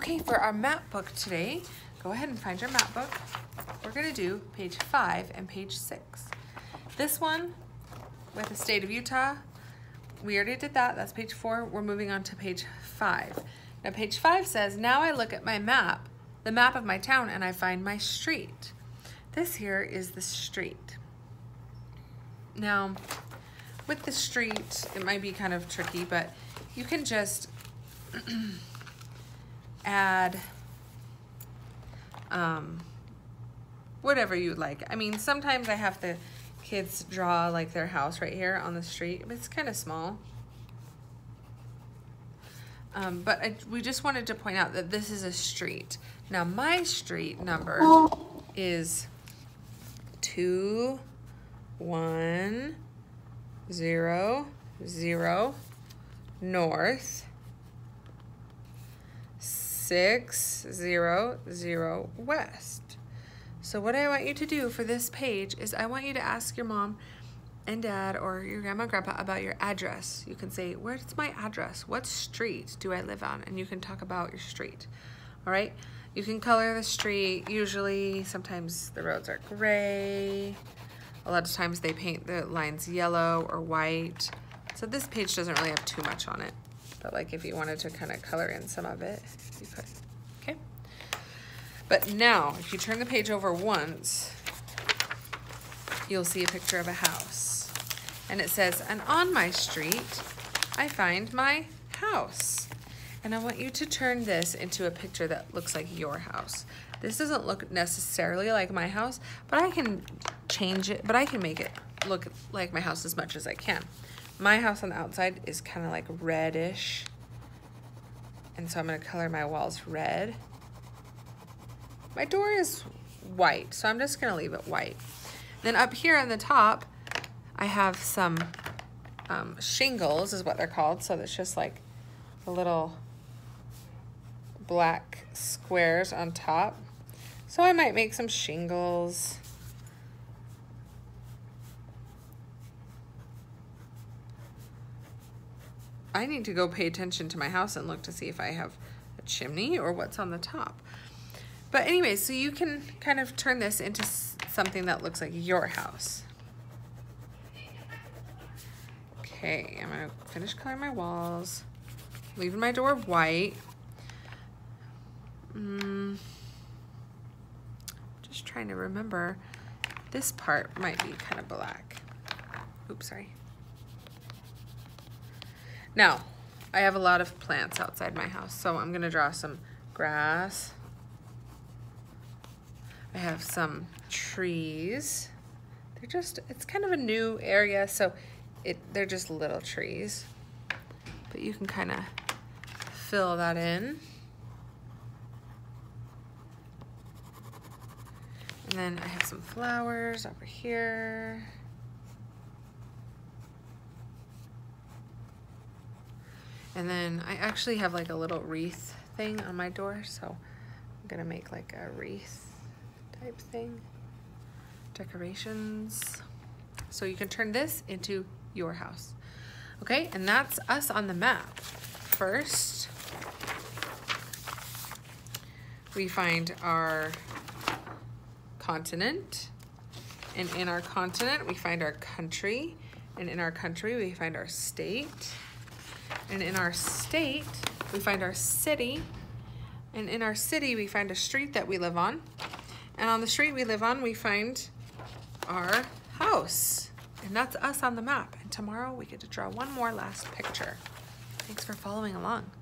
Okay, for our map book today, go ahead and find your map book. We're gonna do page 5 and page 6. This one with the state of Utah, we already did that, that's page 4. We're moving on to page 5. Now page 5 says, now I look at my map, the map of my town, and I find my street. This here is the street. Now, with the street, it might be kind of tricky, but you can just add whatever you like. I mean, sometimes I have the kids draw like their house right here on the street, but it's kind of small. We just wanted to point out that this is a street. Now my street number is 2100 North 600 West. So what I want you to do for this page is I want you to ask your mom and dad or your grandma and grandpa about your address. You can say, where's my address? What street do I live on? And you can talk about your street. All right? You can color the street. Usually, sometimes the roads are gray. A lot of times they paint the lines yellow or white. So this page doesn't really have too much on it. But like if you wanted to kind of color in some of it, you could. Okay? But now, if you turn the page over once, you'll see a picture of a house. And it says, and on my street, I find my house. And I want you to turn this into a picture that looks like your house. This doesn't look necessarily like my house, but I can change it, but I can make it look like my house as much as I can. My house on the outside is kind of like reddish. And so I'm gonna color my walls red. My door is white, so I'm just gonna leave it white. Then up here on the top, I have some shingles is what they're called. So that's just like a little black squares on top. So I might make some shingles. I need to go pay attention to my house and look to see if I have a chimney or what's on the top. But anyway, so you can kind of turn this into something that looks like your house. Okay, I'm gonna finish coloring my walls, leaving my door white. Just trying to remember, this part might be kind of black. Oops, sorry. Now, I have a lot of plants outside my house, so I'm gonna draw some grass. I have some trees. It's kind of a new area, so they're just little trees. But you can kind of fill that in. And then I have some flowers over here. And then I actually have like a little wreath thing on my door, so I'm gonna make like a wreath type thing. Decorations. So you can turn this into your house. Okay, and that's us on the map. First, we find our continent, and in our continent we find our country, and in our country we find our state, and in our state we find our city, and in our city we find a street that we live on, and on the street we live on we find our house. And that's us on the map. And tomorrow we get to draw one more last picture. Thanks for following along.